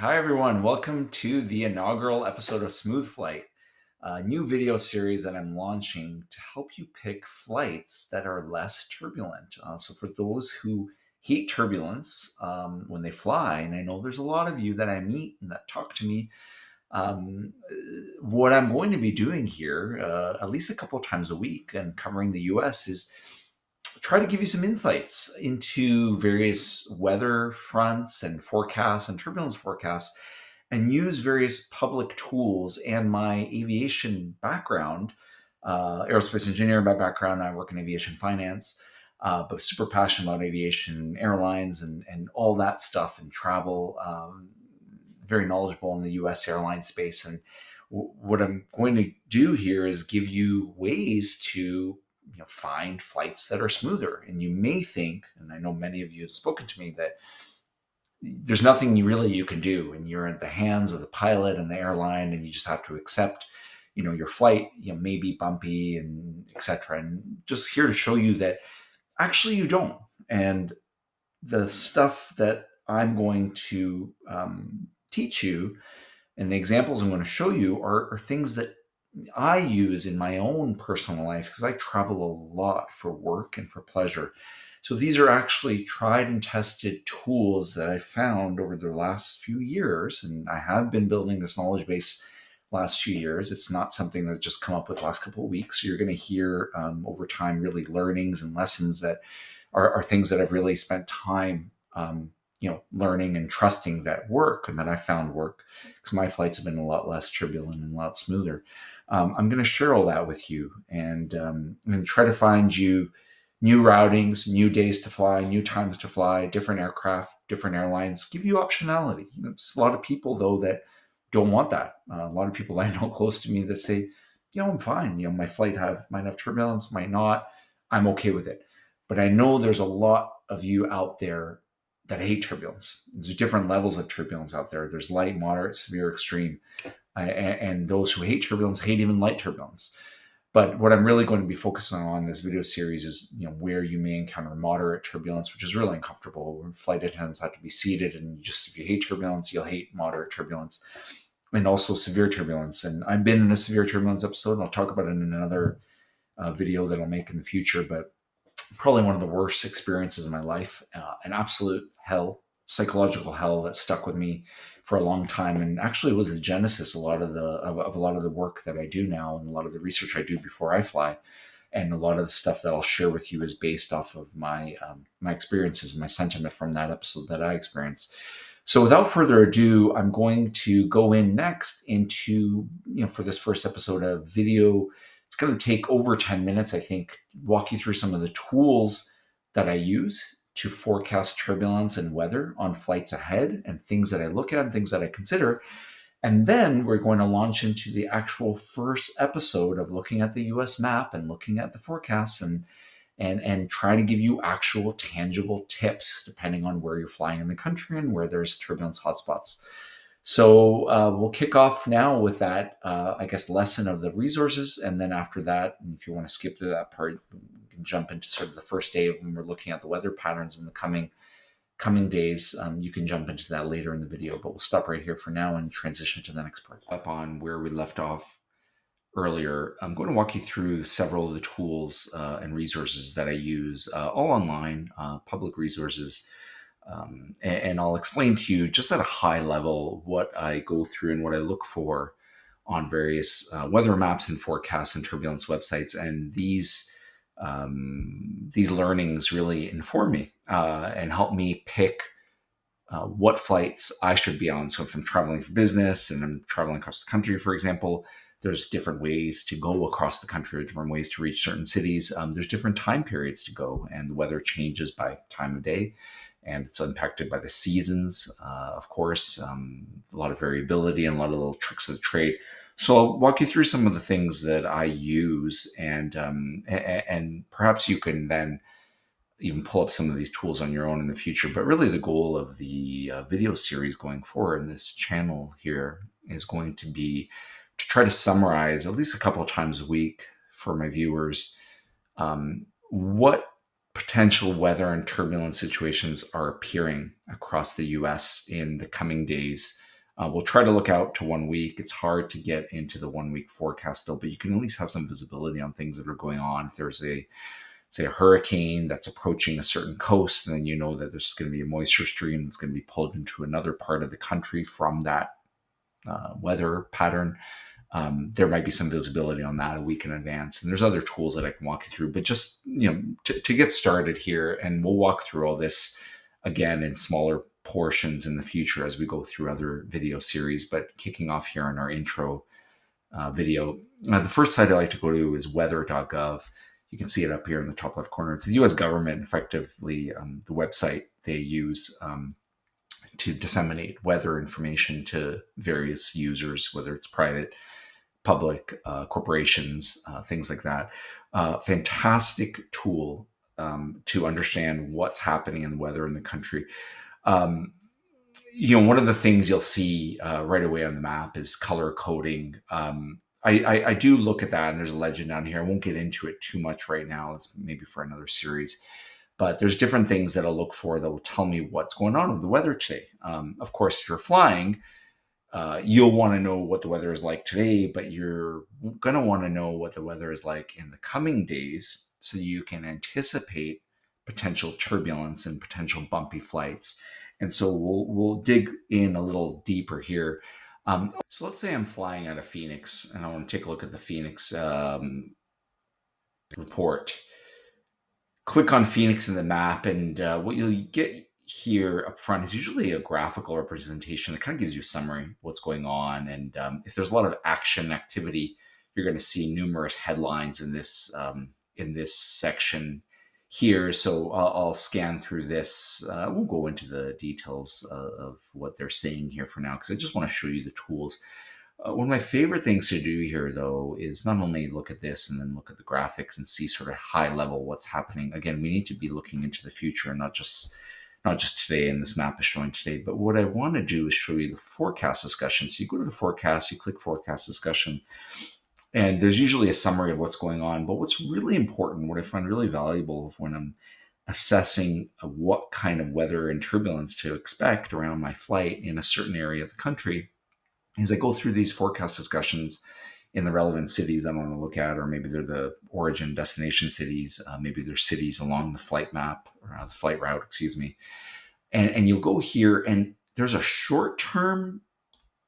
Hi, everyone. Welcome to the inaugural episode of Smooth Flight, a new video series that I'm launching to help you pick flights that are less turbulent. So, for those who hate turbulence when they fly, and I know there's a lot of you that I meet and that talk to me, um, what I'm going to be doing here, at least a couple of times a week and covering the US, is try to give you some insights into various weather fronts and forecasts and turbulence forecasts and use various public tools and my aviation background, aerospace engineering by background. I work in aviation finance, but super passionate about aviation, airlines, and all that stuff and travel. Very knowledgeable in the US airline space. And what I'm going to do here is give you ways to find flights that are smoother. And you may think, and I know many of you have spoken to me, that there's nothing you can do, and you're in the hands of the pilot and the airline, and you just have to accept, your flight, may be bumpy and etc. And just here to show you that actually you don't. And the stuff that I'm going to teach you and the examples I'm going to show you are things that I use in my own personal life because I travel a lot for work and for pleasure. So these are actually tried and tested tools that I found over the last few years. And I have been building this knowledge base last few years. It's not something that's just come up with the last couple of weeks. So you're going to hear over time really learnings and lessons that are things that I've really spent time learning and trusting that work and that I found work because my flights have been a lot less turbulent and a lot smoother. I'm going to share all that with you and try to find you new routings, new days to fly, new times to fly, different aircraft, different airlines, give you optionality. There's a lot of people, though, that don't want that. A lot of people I know close to me that say, I'm fine. My flight might have turbulence, might not. I'm okay with it. But I know there's a lot of you out there that hate turbulence. There's different levels of turbulence out there. There's light, moderate, severe, extreme. And those who hate turbulence hate even light turbulence. But what I'm really going to be focusing on in this video series is, where you may encounter moderate turbulence, which is really uncomfortable. Where flight attendants have to be seated, and if you hate turbulence, you'll hate moderate turbulence, and also severe turbulence. And I've been in a severe turbulence episode, and I'll talk about it in another video that I'll make in the future. But probably one of the worst experiences in my life, an absolute hell, psychological hell that stuck with me for a long time, and actually was the genesis of a lot of the work that I do now and a lot of the research I do before I fly, and a lot of the stuff that I'll share with you is based off of my experiences and my sentiment from that episode that I experienced. So without further ado, I'm going to go in next into for this first episode of video. It's going to take over 10 minutes, I think, walk you through some of the tools that I use to forecast turbulence and weather on flights ahead and things that I look at and things that I consider. And then we're going to launch into the actual first episode of looking at the US map and looking at the forecasts and try to give you actual tangible tips depending on where you're flying in the country and where there's turbulence hotspots. So we'll kick off now with that, lesson of the resources. And then after that, if you want to skip to that part, you can jump into sort of the first day when we're looking at the weather patterns in the coming days. You can jump into that later in the video, but we'll stop right here for now and transition to the next part. Up on where we left off earlier, I'm going to walk you through several of the tools and resources that I use, all online, public resources. And I'll explain to you just at a high level what I go through and what I look for on various weather maps and forecasts and turbulence websites. And these learnings really inform me and help me pick what flights I should be on. So if I'm traveling for business and I'm traveling across the country, for example, there's different ways to go across the country, different ways to reach certain cities. There's different time periods to go, and the weather changes by time of day. And it's impacted by the seasons, of course, a lot of variability and a lot of little tricks of the trade. So I'll walk you through some of the things that I use, and perhaps you can then even pull up some of these tools on your own in the future. But really the goal of the video series going forward in this channel here is going to be to try to summarize at least a couple of times a week for my viewers what potential weather and turbulence situations are appearing across the US in the coming days We'll try to look out to 1 week. It's hard to get into the 1 week forecast still, but you can at least have some visibility on things that are going on. If there's say a hurricane that's approaching a certain coast, and then you know that there's going to be a moisture stream that's going to be pulled into another part of the country from that weather pattern. There might be some visibility on that a week in advance. And there's other tools that I can walk you through, but just, to get started here, and we'll walk through all this again in smaller portions in the future as we go through other video series. But kicking off here in our intro video, the first site I like to go to is weather.gov. You can see it up here in the top left corner. It's the US government, effectively the website they use to disseminate weather information to various users, whether it's private, public, corporations, things like that. Fantastic tool to understand what's happening in the weather in the country. One of the things you'll see right away on the map is color coding. I do look at that, and there's a legend down here. I won't get into it too much right now. It's maybe for another series. But there's different things that I'll look for that will tell me what's going on with the weather today. Of course, if you're flying, you'll want to know what the weather is like today, but you're going to want to know what the weather is like in the coming days so you can anticipate potential turbulence and potential bumpy flights. And so we'll dig in a little deeper here. So let's say I'm flying out of Phoenix, and I want to take a look at the Phoenix report. Click on Phoenix in the map, and what you'll get here up front is usually a graphical representation that kind of gives you a summary of what's going on. And if there's a lot of activity, you're going to see numerous headlines in this section here. So I'll scan through this. We'll go into the details of what they're saying here for now, because I just want to show you the tools. One of my favorite things to do here, though, is not only look at this and then look at the graphics and see sort of high level what's happening. Again, we need to be looking into the future and not just today, and this map is showing today. But what I want to do is show you the forecast discussion. So you go to the forecast, you click forecast discussion, and there's usually a summary of what's going on. But what's really important, what I find really valuable when I'm assessing what kind of weather and turbulence to expect around my flight in a certain area of the country, is I go through these forecast discussions in the relevant cities I want to look at, or maybe they're the origin destination cities, maybe they're cities along the flight map, or the flight route, excuse me. And you'll go here, and there's a short-term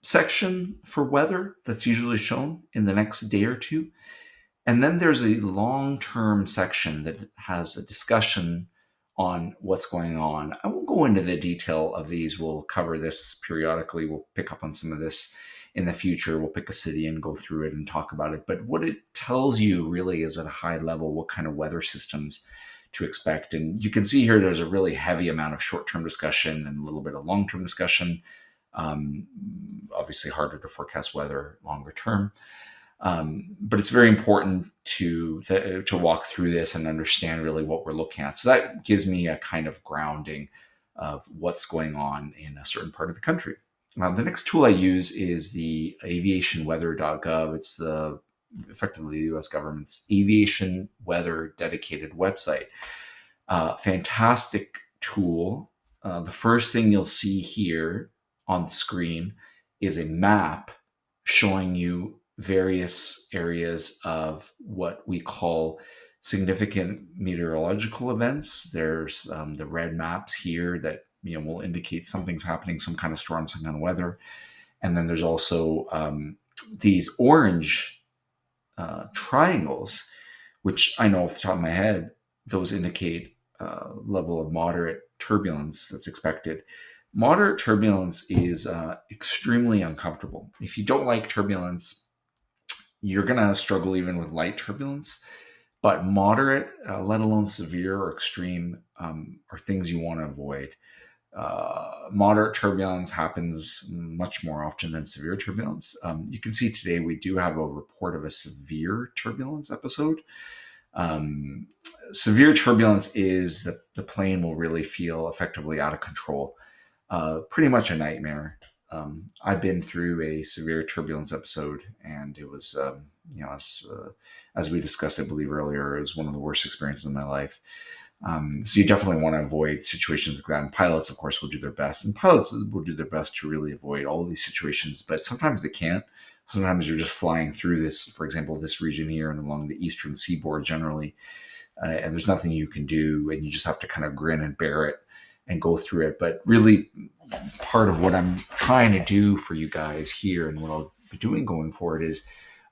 section for weather that's usually shown in the next day or two. And then there's a long-term section that has a discussion on what's going on. I won't go into the detail of these. We'll cover this periodically. We'll pick up on some of this in the future. We'll pick a city and go through it and talk about it. But what it tells you really is at a high level what kind of weather systems to expect. And you can see here there's a really heavy amount of short-term discussion and a little bit of long-term discussion. Obviously harder to forecast weather longer term. But it's very important to walk through this and understand really what we're looking at. So that gives me a kind of grounding of what's going on in a certain part of the country. The next tool I use is the aviationweather.gov. It's effectively the US government's aviation weather dedicated website. Fantastic tool. The first thing you'll see here on the screen is a map showing you various areas of what we call significant meteorological events. There's the red maps here that will indicate something's happening, some kind of storm, some kind of weather. And then there's also these orange triangles, which I know off the top of my head, those indicate level of moderate turbulence that's expected. Moderate turbulence is extremely uncomfortable. If you don't like turbulence, you're going to struggle even with light turbulence. But moderate, let alone severe or extreme, are things you want to avoid. Moderate turbulence happens much more often than severe turbulence. You can see today we do have a report of a severe turbulence episode. Severe turbulence is the plane will really feel effectively out of control. Pretty much a nightmare. I've been through a severe turbulence episode, and it was, as we discussed, I believe earlier, it was one of the worst experiences of my life. So you definitely want to avoid situations like that. And pilots, of course, will do their best. And pilots will do their best to really avoid all of these situations. But sometimes they can't. Sometimes you're just flying through this, for example, this region here and along the eastern seaboard generally. And there's nothing you can do. And you just have to kind of grin and bear it and go through it. But really, part of what I'm trying to do for you guys here and what I'll be doing going forward is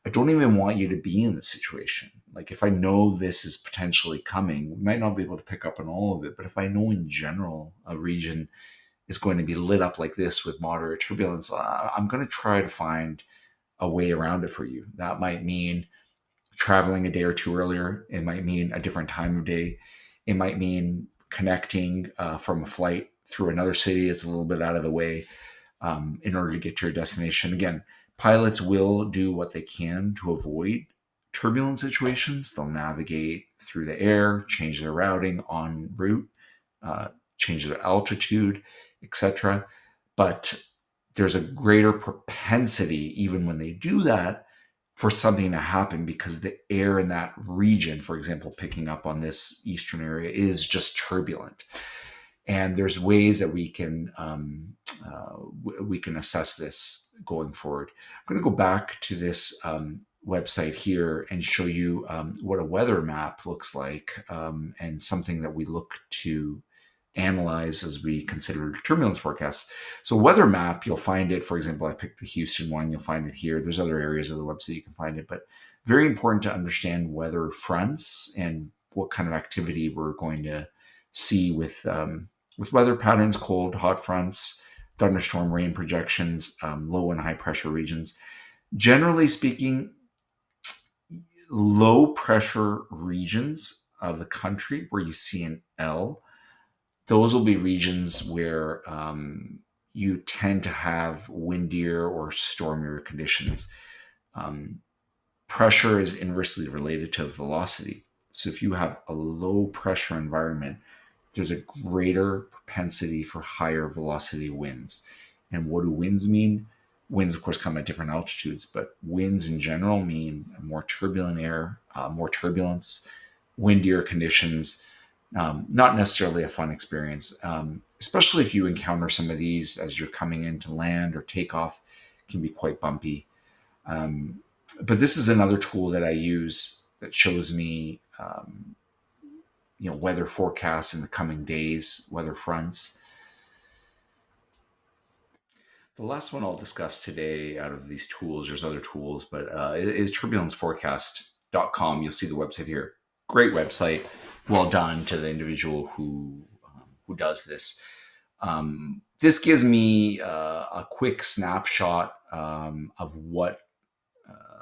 I don't even want you to be in the situation. Like if I know this is potentially coming, we might not be able to pick up on all of it, but if I know in general a region is going to be lit up like this with moderate turbulence, I'm going to try to find a way around it for you. That might mean traveling a day or two earlier. It might mean a different time of day. It might mean connecting from a flight through another city. It's a little bit out of the way in order to get to your destination. Again, pilots will do what they can to avoid turbulent situations. They'll navigate through the air, change their routing en route, change their altitude, etc. But there's a greater propensity, even when they do that, for something to happen because the air in that region, for example, picking up on this eastern area, is just turbulent. And there's ways that we can assess this going forward. I'm going to go back to this website here and show you what a weather map looks like and something that we look to analyze as we consider turbulence forecasts. So weather map, you'll find it, for example, I picked the Houston one, you'll find it here. There's other areas of the website you can find it, but very important to understand weather fronts and what kind of activity we're going to see with weather patterns, cold, hot fronts, thunderstorm rain projections, low and high pressure regions. Generally speaking, low pressure regions of the country where you see an L, those will be regions where you tend to have windier or stormier conditions. Pressure is inversely related to velocity. So if you have a low pressure environment, there's a greater propensity for higher velocity winds. And what do winds mean? Winds, of course, come at different altitudes, but winds in general mean more turbulent air, more turbulence, windier conditions. Not necessarily a fun experience, especially if you encounter some of these as you're coming into land or takeoff, can be quite bumpy. But this is another tool that I use that shows me, weather forecasts in the coming days, weather fronts. The last one I'll discuss today out of these tools, there's other tools, but is turbulenceforecast.com. You'll see the website here. Great website. Well done to the individual who does this. This gives me a quick snapshot of what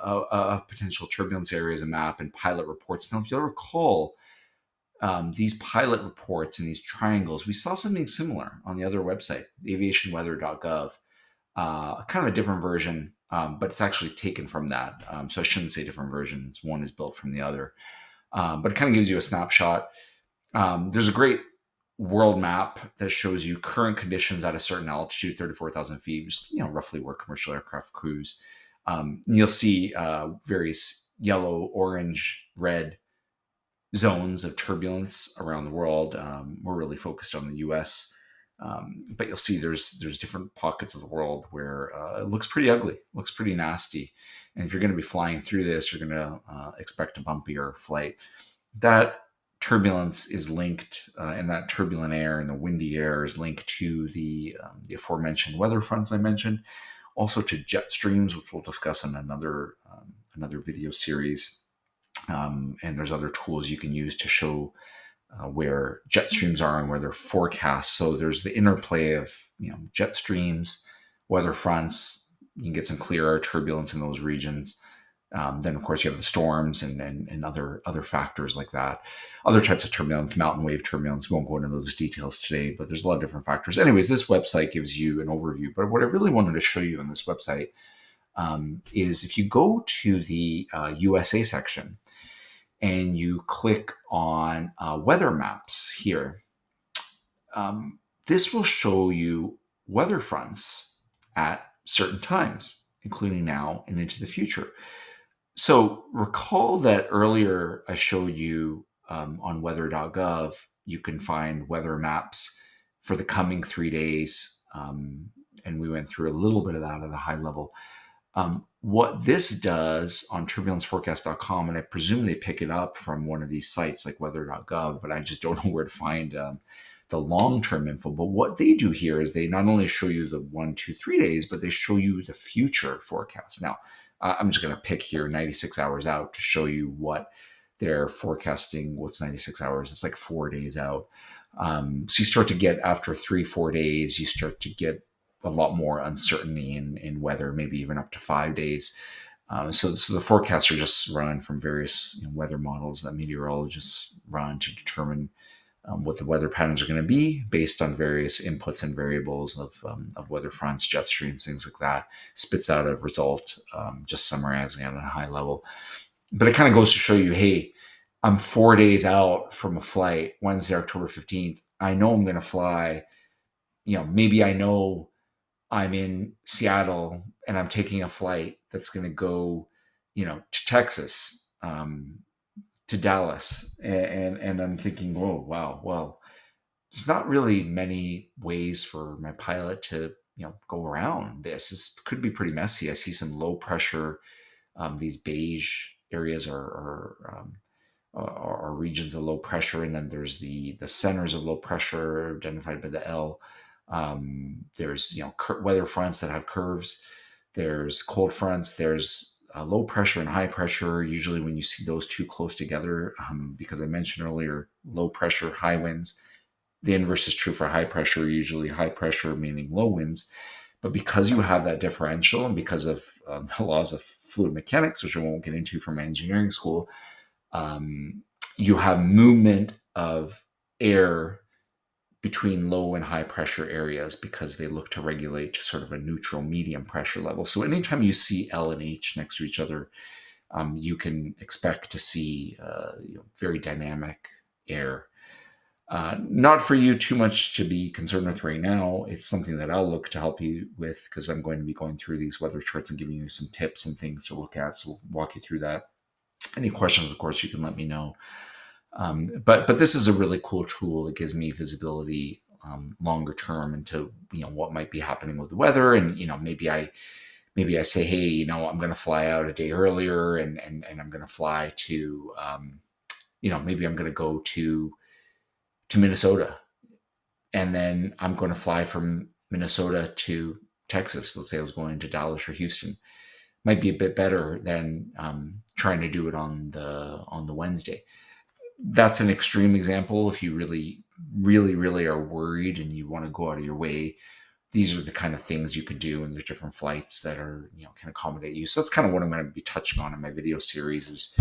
of potential turbulence areas, a map, and pilot reports. Now, if you'll recall, these pilot reports and these triangles, we saw something similar on the other website, aviationweather.gov. Kind of a different version, but it's actually taken from that. So I shouldn't say different versions. One is built from the other. But it kind of gives you a snapshot. There's a great world map that shows you current conditions at a certain altitude, 34,000 feet, just roughly where commercial aircraft cruise. You'll see various yellow, orange, red zones of turbulence around the world. We're really focused on the U.S., but you'll see there's different pockets of the world where it looks pretty ugly, looks pretty nasty. And if you're going to be flying through this, you're going to expect a bumpier flight. That turbulence is linked, and that turbulent air and the windy air is linked to the aforementioned weather fronts I mentioned, also to jet streams, which we'll discuss in another video series. And there's other tools you can use to show where jet streams are and where they're forecast. So there's the interplay of jet streams, weather fronts. You can get some clear air turbulence in those regions. Then, of course, you have the storms and other factors like that. Other types of turbulence, mountain wave turbulence. We won't go into those details today, but there's a lot of different factors. Anyways, this website gives you an overview. But what I really wanted to show you on this website is if you go to the USA section and you click on weather maps here, this will show you weather fronts at certain times, including now and into the future. So recall that earlier I showed you on weather.gov, you can find weather maps for the coming 3 days. And we went through a little bit of that at a high level. What this does on turbulenceforecast.com, and I presume they pick it up from one of these sites like weather.gov, but I just don't know where to find the long-term info. But what they do here is they not only show you the 1, 2, 3 days, but they show you the future forecast. Now, I'm just going to pick here 96 hours out to show you what they're forecasting. What's 96 hours? It's like 4 days out. So you start to get, after 3, 4 days, you start to get a lot more uncertainty in weather, maybe even up to 5 days. So the forecasts are just run from various weather models that meteorologists run to determine what the weather patterns are going to be based on various inputs and variables of weather fronts, jet streams, things like that. Spits out a result, just summarizing it at a high level. But it kind of goes to show you, hey, I'm 4 days out from a flight, Wednesday, October 15th. I know I'm going to fly. Maybe I know I'm in Seattle and I'm taking a flight that's going to go, to Texas, to Dallas. And I'm thinking, whoa, wow, well, there's not really many ways for my pilot to, go around this. This could be pretty messy. I see some low pressure. These beige areas are regions of low pressure, and then there's the centers of low pressure identified by the L. There's weather fronts that have curves. There's cold fronts. There's low pressure and high pressure. Usually, when you see those two close together, because I mentioned earlier, low pressure, high winds. The inverse is true for high pressure. Usually, high pressure meaning low winds. But because you have that differential, and because of the laws of fluid mechanics, which I won't get into from engineering school, you have movement of air between low and high pressure areas because they look to regulate to sort of a neutral medium pressure level. So anytime you see L and H next to each other, you can expect to see very dynamic air. Not for you too much to be concerned with right now. It's something that I'll look to help you with because I'm going to be going through these weather charts and giving you some tips and things to look at. So we'll walk you through that. Any questions, of course, you can let me know. But this is a really cool tool that gives me visibility longer term into what might be happening with the weather, and maybe I say, hey, I'm going to fly out a day earlier, and I'm going to fly to maybe I'm going to go to Minnesota, and then I'm going to fly from Minnesota to Texas. Let's say I was going to Dallas or Houston. Might be a bit better than trying to do it on the Wednesday. That's an extreme example. If you really, really, really are worried and you want to go out of your way, these are the kind of things you can do, and there's different flights that are can accommodate you. So that's kind of what I'm going to be touching on in my video series, is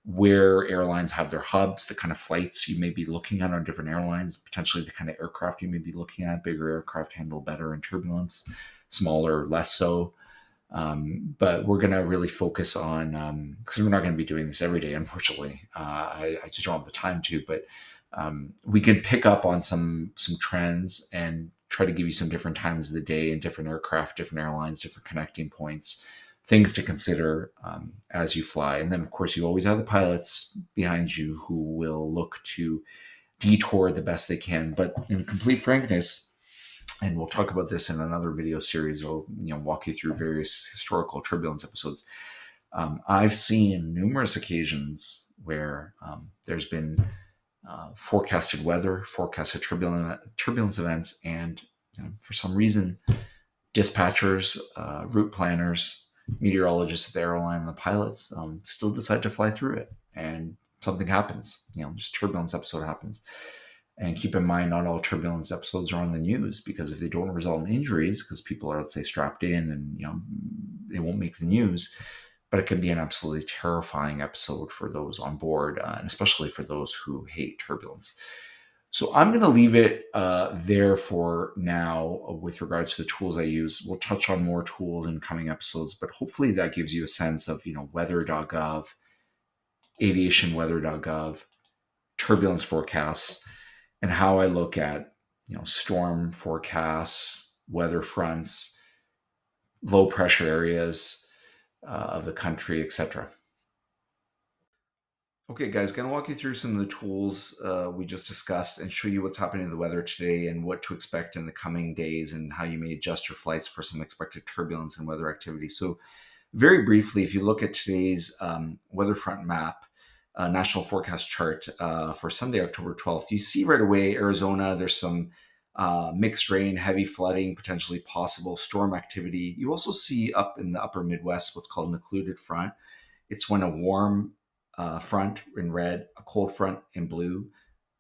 where airlines have their hubs, the kind of flights you may be looking at on different airlines, potentially the kind of aircraft you may be looking at. Bigger aircraft handle better in turbulence, smaller less so. But we're going to really focus on, because we're not going to be doing this every day, unfortunately. I just don't have the time to, but we can pick up on some trends and try to give you some different times of the day and different aircraft, different airlines, different connecting points, things to consider as you fly. And then, of course, you always have the pilots behind you who will look to detour the best they can. But in complete frankness, and we'll talk about this in another video series, I'll walk you through various historical turbulence episodes. I've seen numerous occasions where there's been forecasted weather, forecasted turbulence events, and for some reason, dispatchers, route planners, meteorologists at the airline, and the pilots still decide to fly through it, and something happens. Just turbulence episode happens. And keep in mind, not all turbulence episodes are on the news, because if they don't result in injuries, because people are, let's say, strapped in, and they won't make the news, but it can be an absolutely terrifying episode for those on board, and especially for those who hate turbulence. So I'm going to leave it there for now with regards to the tools I use. We'll touch on more tools in coming episodes, but hopefully that gives you a sense of weather.gov, aviationweather.gov, turbulence forecasts, and how I look at storm forecasts, weather fronts, low pressure areas of the country, etc. Okay, guys, going to walk you through some of the tools we just discussed and show you what's happening to the weather today and what to expect in the coming days and how you may adjust your flights for some expected turbulence and weather activity. So, very briefly, if you look at today's weather front map, national forecast chart for Sunday, October 12th, you see right away Arizona, there's some mixed rain, heavy flooding, potentially possible storm activity. You also see up in the upper Midwest what's called an occluded front. It's when a warm front in red, a cold front in blue,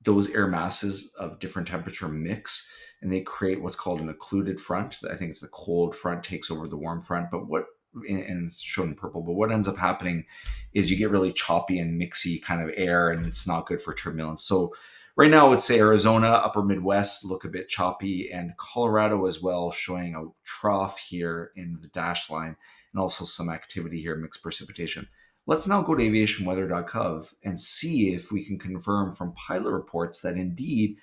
those air masses of different temperature mix and they create what's called an occluded front. I think it's the cold front takes over the warm front. But what, and it's shown in purple, but what ends up happening is you get really choppy and mixy kind of air and it's not good for turbulence. So right now, I would say Arizona, upper Midwest look a bit choppy and Colorado as well, showing a trough here in the dash line and also some activity here, mixed precipitation. Let's now go to aviationweather.gov and see if we can confirm from pilot reports that indeed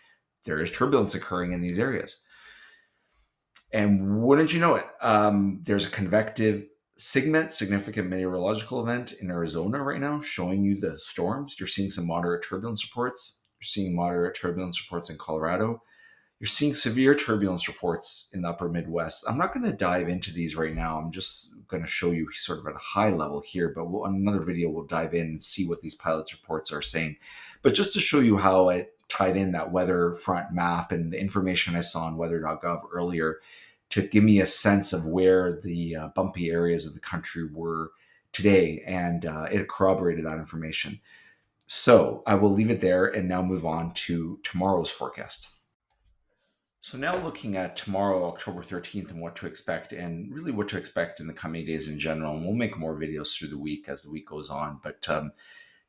there is turbulence occurring in these areas. And wouldn't you know it, there's a convective SIGMET, significant meteorological event in Arizona right now, showing you the storms. You're seeing some moderate turbulence reports. You're seeing moderate turbulence reports in Colorado. You're seeing severe turbulence reports in the upper Midwest. I'm not going to dive into these right now. I'm just going to show you sort of at a high level here, but on another video, we'll dive in and see what these pilots reports are saying. But just to show you how it tied in that weather front map and the information I saw on weather.gov earlier to give me a sense of where the bumpy areas of the country were today. And it corroborated that information. So I will leave it there and now move on to tomorrow's forecast. So now looking at tomorrow, October 13th, and what to expect, and really what to expect in the coming days in general. And we'll make more videos through the week as the week goes on. But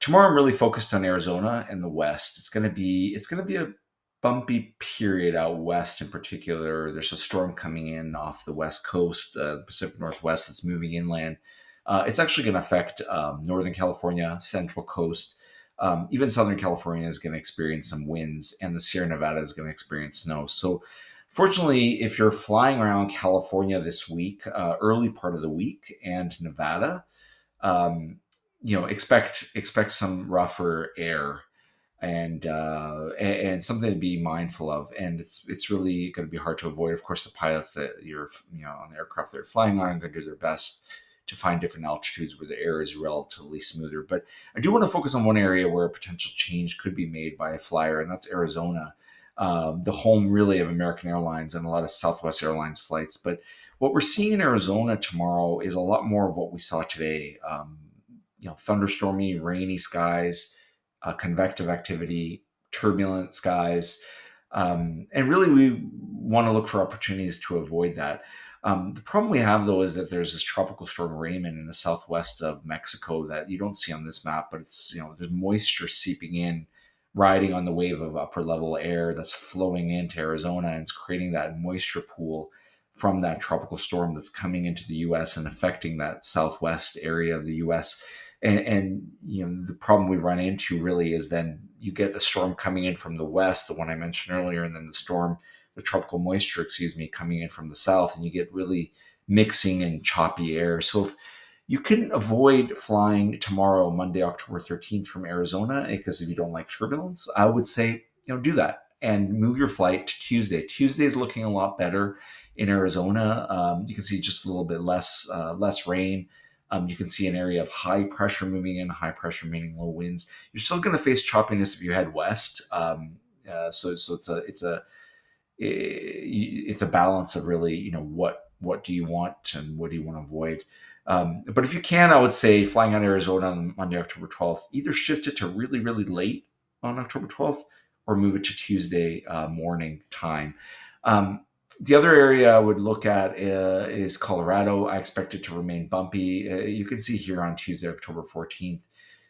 tomorrow I'm really focused on Arizona and the West. It's gonna be a bumpy period out west in particular. There's a storm coming in off the west coast, Pacific Northwest, that's moving inland. It's actually going to affect Northern California, Central Coast. Even Southern California is going to experience some winds, and the Sierra Nevada is going to experience snow. So, fortunately, if you're flying around California this week, early part of the week, and Nevada, um, expect some rougher air and something to be mindful of. And it's really going to be hard to avoid. Of course, the pilots that you're on the aircraft they're flying on are going to do their best to find different altitudes where the air is relatively smoother. But I do want to focus on one area where a potential change could be made by a flyer, and that's Arizona, the home really of American Airlines and a lot of Southwest Airlines flights. But what we're seeing in Arizona tomorrow is a lot more of what we saw today. Thunderstormy, rainy skies, convective activity, turbulent skies. And really, we want to look for opportunities to avoid that. The problem we have, though, is that there's this tropical storm Raymond in the southwest of Mexico that you don't see on this map, but there's moisture seeping in, riding on the wave of upper level air that's flowing into Arizona, and it's creating that moisture pool from that tropical storm that's coming into the U.S. and affecting that southwest area of the U.S. And the problem we run into really is then you get a storm coming in from the west, the one I mentioned earlier, and then the tropical moisture, coming in from the south, and you get really mixing and choppy air. So if you can avoid flying tomorrow, Monday, October 13th from Arizona, because if you don't like turbulence, I would say, do that and move your flight to Tuesday. Tuesday is looking a lot better in Arizona. You can see just a little bit less rain. You can see an area of high pressure moving in, high pressure meaning low winds. You're still going to face choppiness if you head west. So it's a balance of really, what do you want and what do you want to avoid. But if you can, I would say flying out of Arizona on Monday, October 12th, either shift it to really, really late on October 12th or move it to Tuesday morning time. The other area I would look at is Colorado. I expect it to remain bumpy. You can see here on Tuesday, October 14th,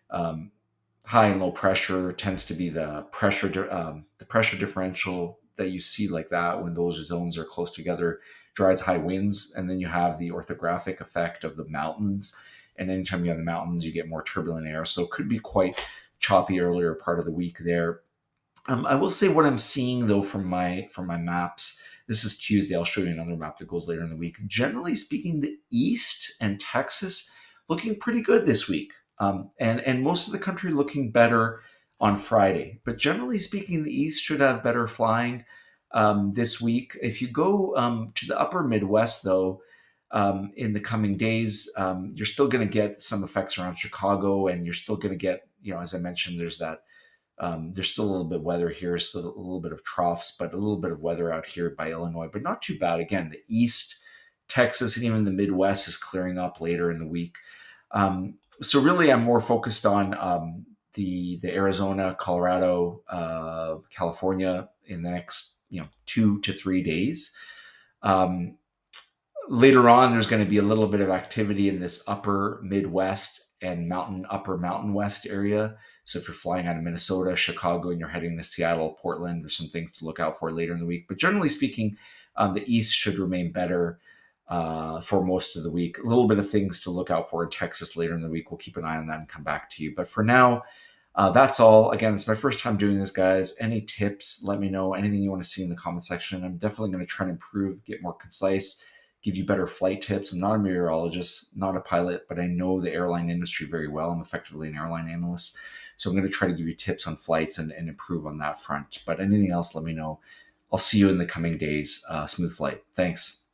high and low pressure tends to be the pressure differential that you see like that when those zones are close together drives high winds. And then you have the orthographic effect of the mountains. And anytime you have the mountains, you get more turbulent air. So it could be quite choppy earlier part of the week there. I will say what I'm seeing though from my maps. This is Tuesday. I'll show you another map that goes later in the week. Generally speaking, the East and Texas looking pretty good this week. And most of the country looking better on Friday. But generally speaking, the East should have better flying this week. If you go to the upper Midwest, though, in the coming days, you're still going to get some effects around Chicago, and you're still going to get, as I mentioned, there's still a little bit of weather here, still a little bit of troughs, but a little bit of weather out here by Illinois, but not too bad. Again, the East, Texas, and even the Midwest is clearing up later in the week. So really, I'm more focused on the Arizona, Colorado, California in the next 2 to 3 days. Um, Later on, there's going to be a little bit of activity in this upper Midwest and upper Mountain West area. So if you're flying out of Minnesota, Chicago, and you're heading to Seattle, Portland, there's some things to look out for later in the week. But generally speaking, the East should remain better for most of the week. A little bit of things to look out for in Texas later in the week. We'll keep an eye on that and come back to you. But for now, that's all. Again, it's my first time doing this, guys. Any tips, let me know. Anything you want to see in the comment section. I'm definitely going to try and improve, get more concise, give you better flight tips. I'm not a meteorologist, not a pilot, but I know the airline industry very well. I'm effectively an airline analyst. So I'm going to try to give you tips on flights and improve on that front. But anything else, let me know. I'll see you in the coming days. Smooth flight. Thanks.